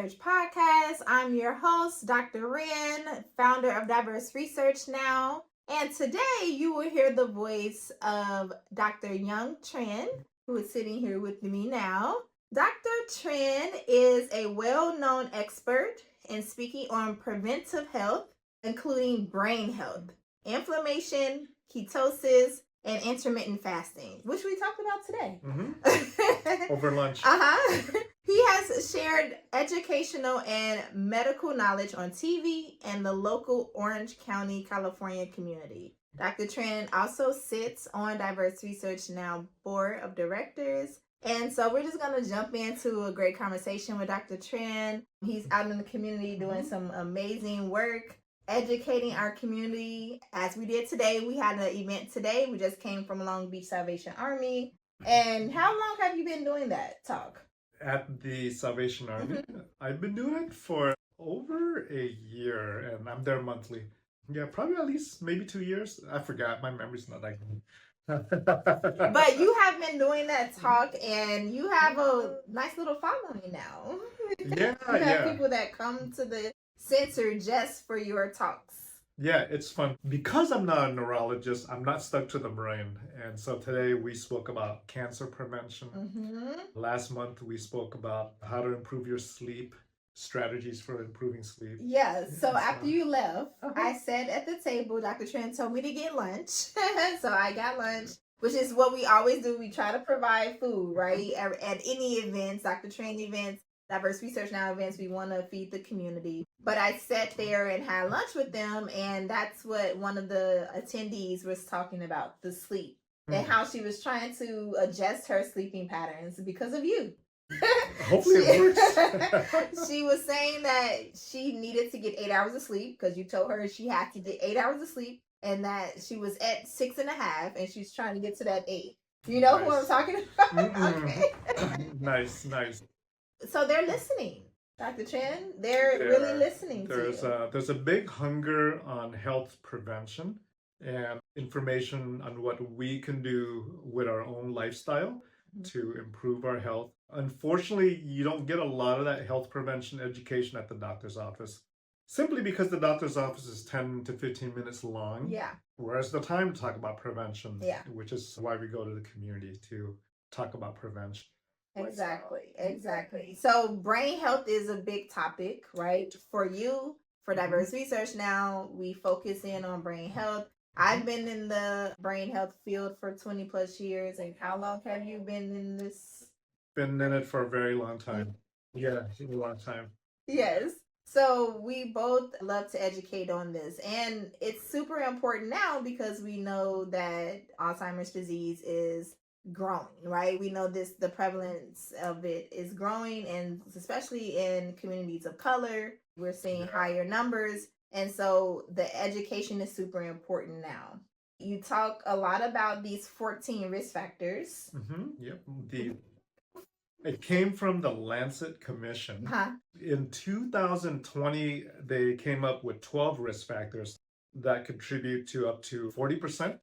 Research Podcast. I'm your host, Dr. Ren, founder of Diverse Research Now. And today you will hear the voice of Dr. Dung Trinh, who is sitting here with me now. Dr. Trinh is a well-known expert in speaking on preventive health, including brain health, inflammation, ketosis, and intermittent fasting, which we talked about today. Over lunch. He has shared educational and medical knowledge on TV and the local Orange County, California community. Dr. Trinh also sits on Diverse Research Now board of directors. And so we're just going to jump into a great conversation with Dr. Trinh. He's out in the community doing some amazing work, educating our community. As we did today, we had an event today. We just came from Long Beach Salvation Army. And how long have you been doing that talk? At the Salvation Army. I've been doing it for over a year, and I'm there monthly. Yeah, probably at least maybe 2 years. I forgot. My memory's not that good. But you have been doing that talk, and you have a nice little following now. Yeah, you have people that come to the center just for your talks. Yeah, it's fun. Because I'm not a neurologist, I'm not stuck to the brain. And so today we spoke about cancer prevention. Last month we spoke about how to improve your sleep, strategies for improving sleep. Yeah, so after you left, I sat at the table. Dr. Trinh told me to get lunch. So I got lunch, which is what we always do. We try to provide food, right? At any events, Dr. Trinh events, Diverse Research Now events, we want to feed the community. But I sat there and had lunch with them, and that's what one of the attendees was talking about, the sleep, and how she was trying to adjust her sleeping patterns because of you. Hopefully it works. She was saying that she needed to get 8 hours of sleep because you told her she had to get 8 hours of sleep, and that she was at 6.5 and she's trying to get to that 8. You know who I'm talking about? Okay. Nice. So they're listening, Dr. Trinh. They're really listening to you. There's a big hunger on health prevention and information on what we can do with our own lifestyle to improve our health. Unfortunately, you don't get a lot of that health prevention education at the doctor's office, simply because the doctor's office is 10 to 15 minutes long. Yeah. Whereas the time to talk about prevention, Yeah. which is why we go to the community to talk about prevention. Exactly. So brain health is a big topic, right? For you, for Diverse Research Now, we focus in on brain health. I've been in the brain health field for 20 plus years. And how long have you been in this? Been in it for a very long time. Yeah, a long time. Yes. So we both love to educate on this. And it's super important now because we know that Alzheimer's disease is growing, right? We know the prevalence of it is growing, and especially in communities of color, we're seeing higher numbers. And so the education is super important now. You talk a lot about these 14 risk factors. Yep. It came from the Lancet Commission. In 2020, they came up with 12 risk factors that contribute to up to 40%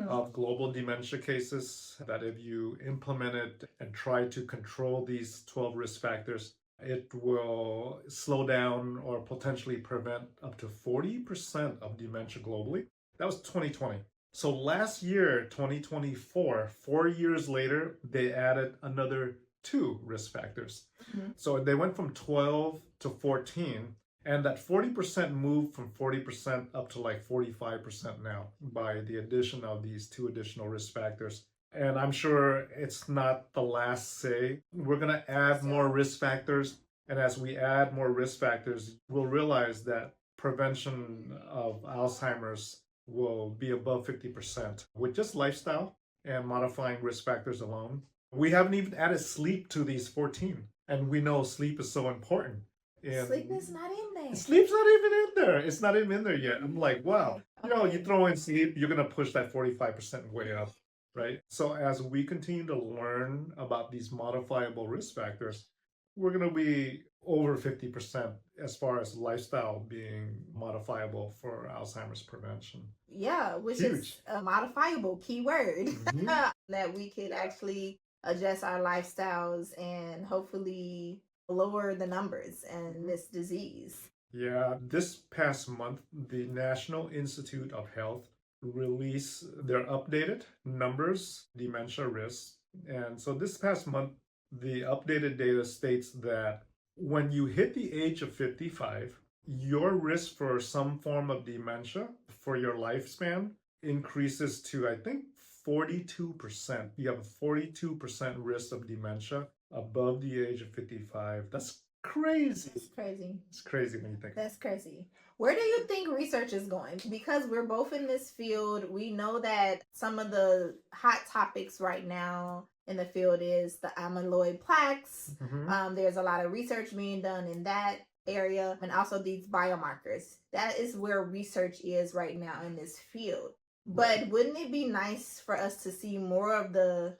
of global dementia cases, that if you implemented and try to control these 12 risk factors, it will slow down or potentially prevent up to 40% of dementia globally. That was 2020. So last year, 2024, 4 years later, they added another 2 risk factors. So they went from 12 to 14. And that 40% moved from 40% up to like 45% now by the addition of these 2 additional risk factors. And I'm sure it's not the last say. We're going to add more risk factors. And as we add more risk factors, we'll realize that prevention of Alzheimer's will be above 50% with just lifestyle and modifying risk factors alone. We haven't even added sleep to these 14. And we know sleep is so important. And sleep is not in there. Sleep's not even in there. It's not even in there yet. I'm like, wow. You throw in sleep, you're going to push that 45% way up, right? So as we continue to learn about these modifiable risk factors, we're going to be over 50% as far as lifestyle being modifiable for Alzheimer's prevention. Yeah, which is a modifiable keyword that we could actually adjust our lifestyles and hopefully lower the numbers in this disease. Yeah, this past month, the National Institute of Health released their updated numbers, dementia risks. And so this past month, the updated data states that when you hit the age of 55, your risk for some form of dementia for your lifespan increases to, I think, 42%. You have a 42% risk of dementia above the age of 55. That's crazy. It's crazy. It's crazy when you think. That's crazy. Where do you think research is going? Because we're both in this field, we know that some of the hot topics right now in the field is the amyloid plaques. There's a lot of research being done in that area, and also these biomarkers. That is where research is right now in this field. But wouldn't it be nice for us to see more of the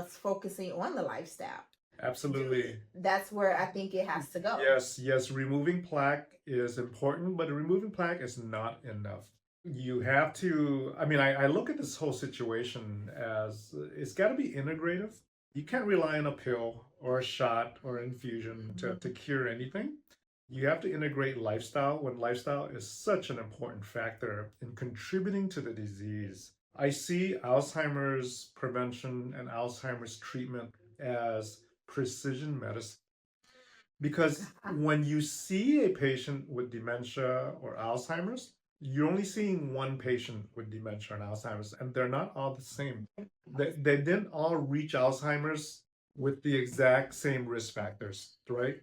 focusing on the lifestyle? Absolutely. That's where I think it has to go. Yes, removing plaque is important, but removing plaque is not enough. You have to, I look at this whole situation as it's got to be integrative. You can't rely on a pill or a shot or infusion to cure anything. You have to integrate lifestyle when lifestyle is such an important factor in contributing to the disease. I see Alzheimer's prevention and Alzheimer's treatment as precision medicine. Because when you see a patient with dementia or Alzheimer's, you're only seeing one patient with dementia and Alzheimer's, and they're not all the same. They didn't all reach Alzheimer's with the exact same risk factors, right?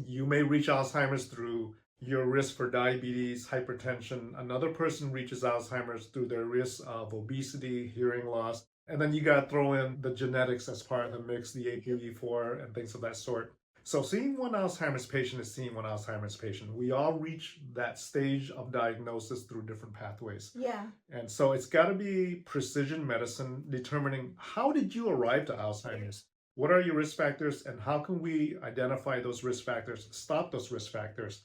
You may reach Alzheimer's through your risk for diabetes, hypertension. Another person reaches Alzheimer's through their risk of obesity, hearing loss. And then you got to throw in the genetics as part of the mix, the APOE4 and things of that sort. So seeing one Alzheimer's patient is seeing one Alzheimer's patient. We all reach that stage of diagnosis through different pathways. Yeah. And so it's got to be precision medicine determining how did you arrive to Alzheimer's? What are your risk factors and how can we identify those risk factors, stop those risk factors,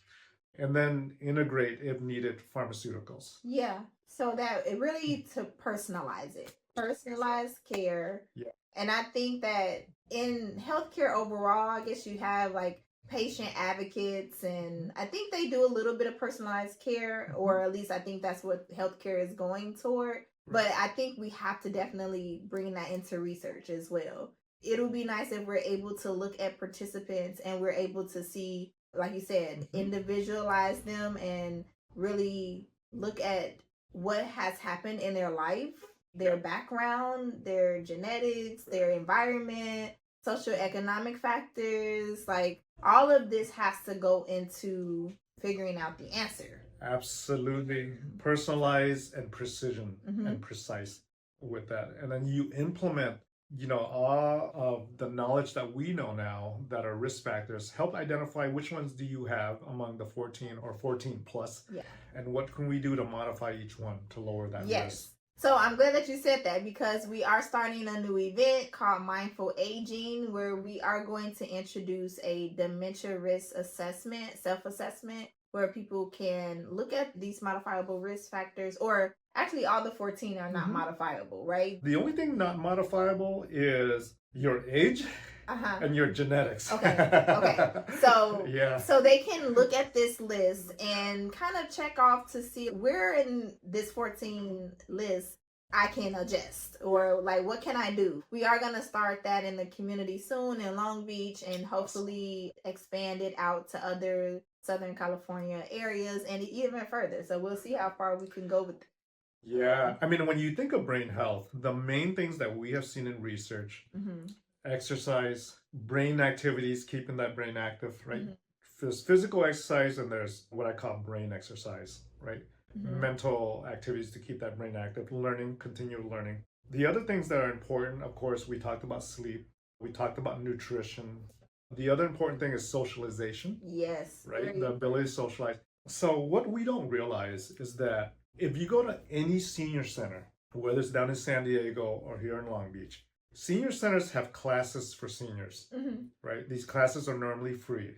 and then integrate, if needed, pharmaceuticals? Yeah. So that it really to personalize it. Personalized care. Yeah. And I think that in healthcare overall, I guess you have like patient advocates, and I think they do a little bit of personalized care, or at least I think that's what healthcare is going toward. But I think we have to definitely bring that into research as well. It'll be nice if we're able to look at participants and we're able to see, like you said, individualize them and really look at what has happened in their life, their background, their genetics, their environment, socioeconomic factors. Like all of this has to go into figuring out the answer. Absolutely. Personalized and precision and precise with that. And then you implement, all of the knowledge that we know now that are risk factors, help identify which ones do you have among the 14 or 14 plus. Yeah. And what can we do to modify each one to lower that risk? So I'm glad that you said that, because we are starting a new event called Mindful Aging, where we are going to introduce a dementia risk assessment, self-assessment, where people can look at these modifiable risk factors, or actually all the 14 are not modifiable, right? The only thing not modifiable is your age and your genetics. Okay. So so they can look at this list and kind of check off to see where in this 14 list I can adjust, or like what can I do. We are going to start that in the community soon in Long Beach, and hopefully expand it out to other Southern California areas and even further. So we'll see how far we can go with it. Yeah. When you think of brain health, the main things that we have seen in research, exercise, brain activities, keeping that brain active, right? There's physical exercise and there's what I call brain exercise, right? Mental activities to keep that brain active, learning, continual learning. The other things that are important, of course, we talked about sleep, we talked about nutrition. The other important thing is socialization. Yes. Right? The ability to socialize. So what we don't realize is that if you go to any senior center, whether it's down in San Diego or here in Long Beach, senior centers have classes for seniors, right? These classes are normally free.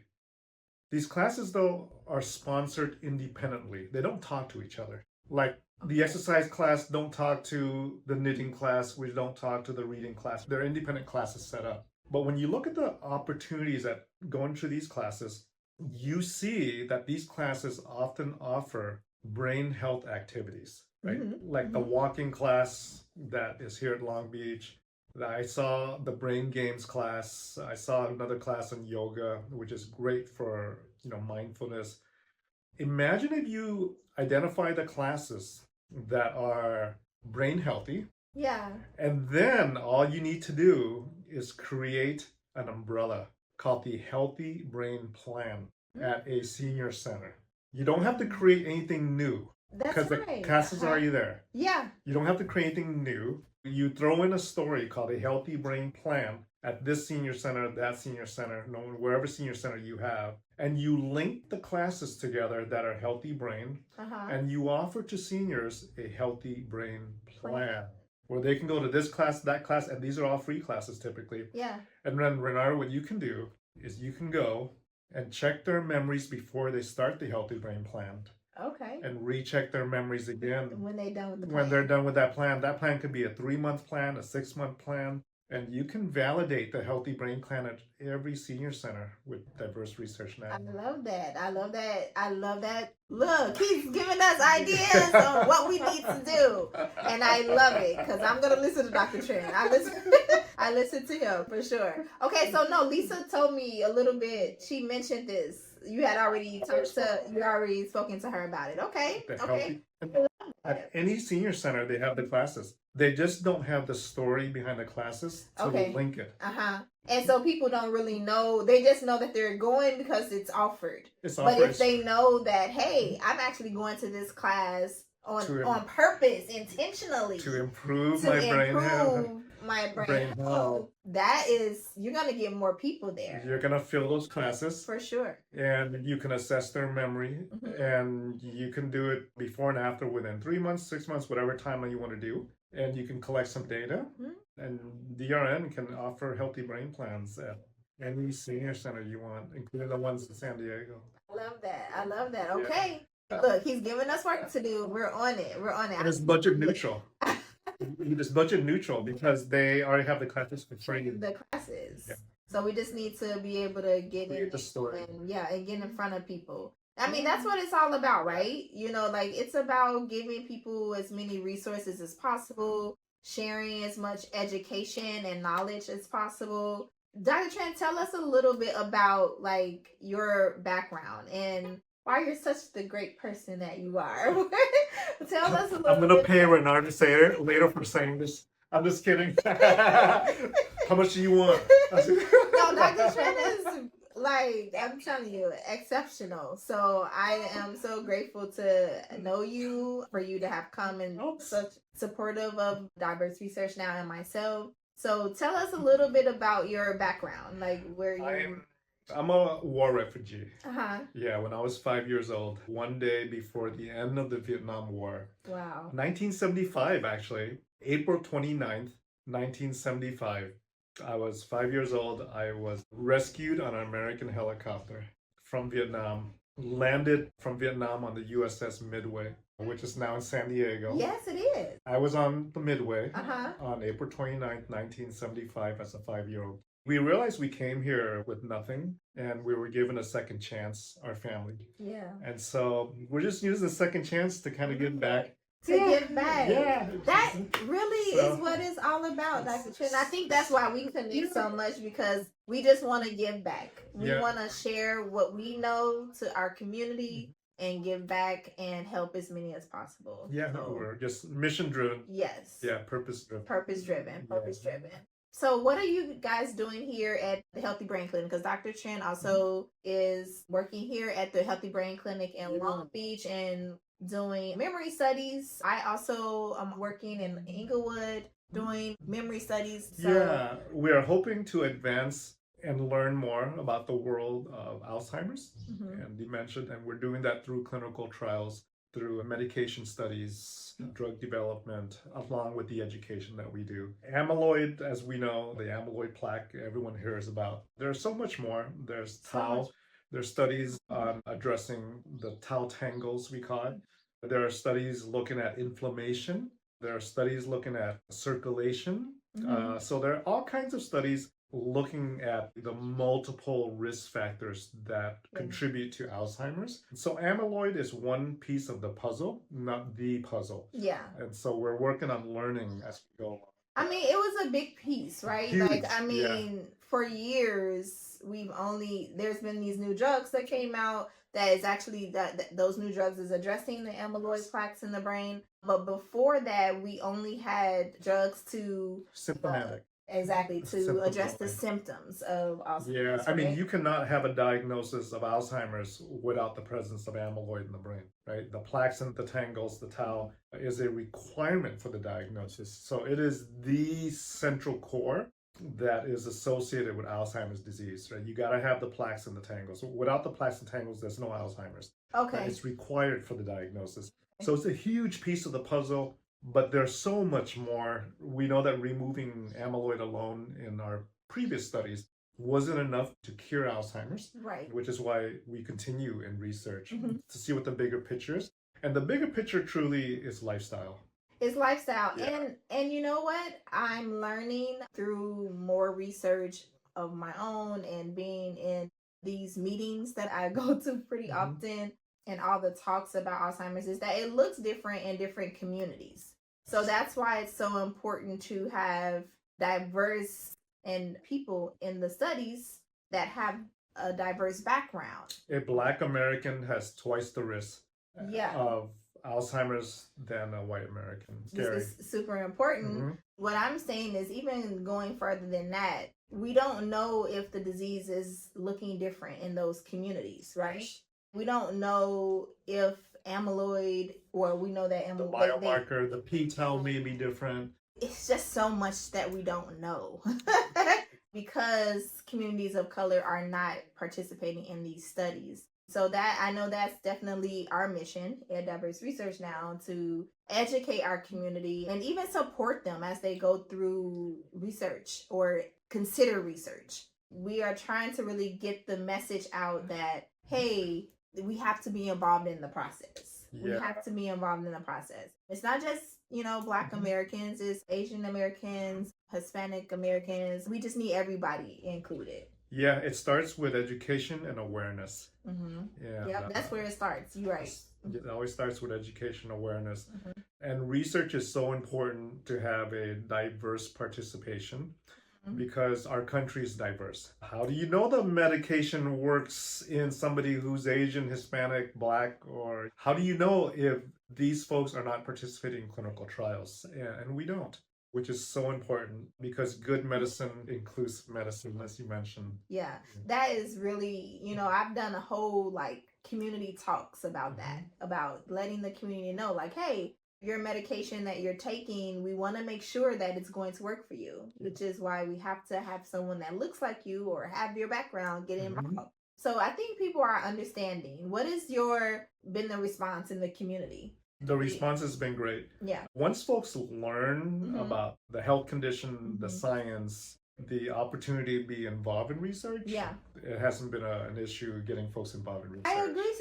These classes, though, are sponsored independently. They don't talk to each other. Like the exercise class don't talk to the knitting class. We don't talk to the reading class. They're independent classes set up. But when you look at the opportunities that going through these classes, you see that these classes often offer brain health activities, right? Like the walking class that is here at Long Beach. I saw the brain games class. I saw another class on yoga, which is great for, mindfulness. Imagine if you identify the classes that are brain healthy. Yeah. And then all you need to do is create an umbrella called the Healthy Brain Plan at a senior center. You don't have to create anything new because the classes are already there. Yeah. You don't have to create anything new. You throw in a story called a Healthy Brain Plan at this senior center, that senior center, wherever senior center you have, and you link the classes together that are healthy brain, and you offer to seniors a healthy brain plan where they can go to this class, that class, and these are all free classes typically. Yeah. And then, Renard, what you can do is you can go and check their memories before they start the healthy brain plan. Okay. And recheck their memories again when they're done with the plan. When they're done with that plan. That plan could be a 3-month plan, a 6-month plan, and you can validate the healthy brain plan at every senior center with diverse research now. I love that. I love that. I love that. Look, he's giving us ideas on what we need to do, and I love it because I'm gonna listen to Dr. Trinh. I listen to him for sure. Okay, so no, Lisa told me a little bit. She mentioned this. You already spoken to her about it. Okay. Okay. At any senior center, they have the classes. They just don't have the story behind the classes to link it. And so people don't really know. They just know that they're going because it's offered. But if they know that, hey, I'm actually going to this class on purpose, intentionally, to improve my brain health. That is, you're going to get more people there. You're going to fill those classes. For sure. And you can assess their memory. And you can do it before and after within 3 months, 6 months, whatever timeline you want to do. And you can collect some data. And DRN can offer healthy brain plans at any senior center you want, including the ones in San Diego. I love that. Okay. Yeah. Look, he's giving us work to do. We're on it. And it's budget neutral. It's budget neutral because they already have the classes for free. The classes. Yeah. So we just need to be able to get in the story. And get in front of people. I mean, that's what it's all about, right? It's about giving people as many resources as possible, sharing as much education and knowledge as possible. Dr. Trinh, tell us a little bit about your background and why you're such the great person that you are. Tell us a little bit. I'm going to pay Renard to say it later for saying this. I'm just kidding. How much do you want? No, Dr. Trinh is, I'm telling you, exceptional. So I am so grateful to know you, for you to have come and such supportive of diverse research now and myself. So tell us a little bit about your background, where you... I'm a war refugee. Yeah, when I was 5 years old, one day before the end of the Vietnam War. Wow. 1975, actually. April 29th, 1975. I was 5 years old. I was rescued on an American helicopter from Vietnam. Landed from Vietnam on the USS Midway, which is now in San Diego. Yes, it is. I was on the Midway on April 29th, 1975 as a 5-year-old. We realized we came here with nothing and we were given a second chance, our family. Yeah. And so we're just using the second chance to kind of give back. Give back. Yeah. That really is what it's all about, Dr. Trinh. I think that's why we connect so much, because we just want to give back. We want to share what we know to our community and give back and help as many as possible. Yeah, we're just mission driven. Yes. Yeah, purpose driven. Purpose driven. So what are you guys doing here at the Healthy Brain Clinic? Because Dr. Trinh also is working here at the Healthy Brain Clinic in Long Beach and doing memory studies. I also am working in Inglewood doing memory studies. Yeah, we are hoping to advance and learn more about the world of Alzheimer's and dementia, and we're doing that through clinical trials, through medication studies, drug development, along with the education that we do. Amyloid, as we know, the amyloid plaque everyone hears about. There's so much more. There's tau. There's studies on addressing the tau tangles, we call it. There are studies looking at inflammation. There are studies looking at circulation. So there are all kinds of studies looking at the multiple risk factors that contribute to Alzheimer's. So amyloid is one piece of the puzzle, not the puzzle. Yeah. And so we're working on learning as we go along. I mean, it was a big piece, right? Huge, like, I mean, for years, there's been these new drugs that came out that is actually, that those new drugs is addressing the amyloid plaques in the brain. But before that, we only had drugs to symptomatic. Exactly, to address the symptoms of Alzheimer's. Yeah, I mean, you cannot have a diagnosis of Alzheimer's without the presence of amyloid in the brain, right? The plaques and the tangles, the tau, is a requirement for the diagnosis. So it is the central core that is associated with Alzheimer's disease, right? You got to have the plaques and the tangles. Without the plaques and tangles, there's no Alzheimer's. Okay. It's required for the diagnosis. So it's a huge piece of the puzzle. But there's so much more. We know that removing amyloid alone in our previous studies wasn't enough to cure Alzheimer's, right? Which is why we continue in research to see what the bigger picture is. And the bigger picture truly is lifestyle. It's lifestyle. Yeah. And you know what? I'm learning through more research of my own and being in these meetings that I go to pretty often, and all the talks about Alzheimer's, is that it looks different in different communities. So that's why it's so important to have diverse and people in the studies that have a diverse background. A Black American has twice the risk of Alzheimer's than a white American. This is super important. What I'm saying is, even going further than that, we don't know if the disease is looking different in those communities, right? We don't know if amyloid, or we know that amyloid, the biomarker, the p-tau may be different. It's just so much that we don't know because communities of color are not participating in these studies. So that, I know that's definitely our mission at Diverse Research Now, to educate our community and even support them as they go through research or consider research. We are trying to really get the message out that, hey, we have to be involved in the process. Yeah. We have to be involved in the process. It's not just, Black Americans, it's Asian Americans, Hispanic Americans. We just need everybody included. Yeah, it starts with education and awareness. Yeah, yep, that's where it starts. You're right. It always starts with education, awareness. And research is so important to have a diverse participation. Because our country is diverse. How do you know the medication works in somebody who's Asian, Hispanic, Black, or how do you know if these folks are not participating in clinical trials? And we don't, which is so important, because good medicine includes medicine, as you mentioned. Yeah, that is really, I've done a whole community talks about that, about letting the community know, hey, your medication that you're taking, we want to make sure that it's going to work for you, which is why we have to have someone that looks like you or have your background get involved. So I think people are understanding. What is been the response in the community? The response has been great. Yeah. Once folks learn about the health condition, the science, the opportunity to be involved in research, it hasn't been an issue getting folks involved in research.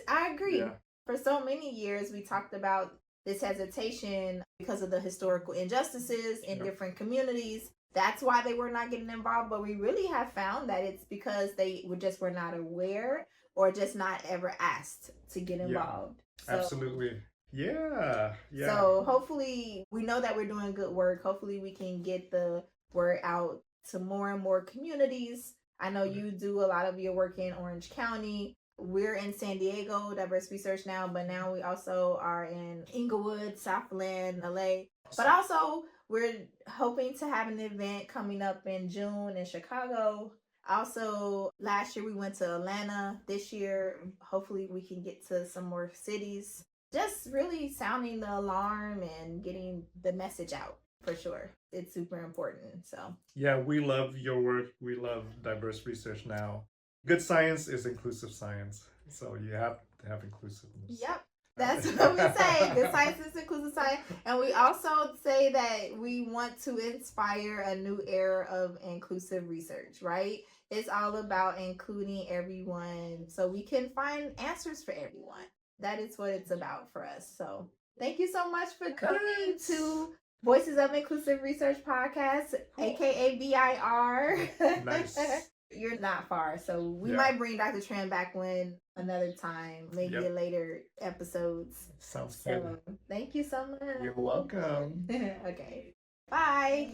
I agree. Yeah. For so many years, we talked about this hesitation because of the historical injustices in different communities. That's why they were not getting involved. But we really have found that it's because they were not aware or just not ever asked to get involved. So, absolutely. Yeah. So hopefully, we know that we're doing good work. Hopefully we can get the word out to more and more communities. I know you do a lot of your work in Orange County. We're in San Diego, Diverse Research Now, but now we also are in Inglewood, Southland, LA. But also, we're hoping to have an event coming up in June in Chicago. Also, last year we went to Atlanta. This year, hopefully we can get to some more cities. Just really sounding the alarm and getting the message out, for sure. It's super important. So yeah, we love your work. We love Diverse Research Now. Good science is inclusive science. So you have to have inclusiveness. Yep. That's what we say. Good science is inclusive science. And we also say that we want to inspire a new era of inclusive research, right? It's all about including everyone so we can find answers for everyone. That is what it's about for us. So thank you so much for coming to Voices of Inclusive Research Podcast, aka BIR. Nice. You're not far, so we might bring Dr. Tran back another time, maybe a later episodes. Sounds good. Thank you so much. You're welcome. Okay. Bye.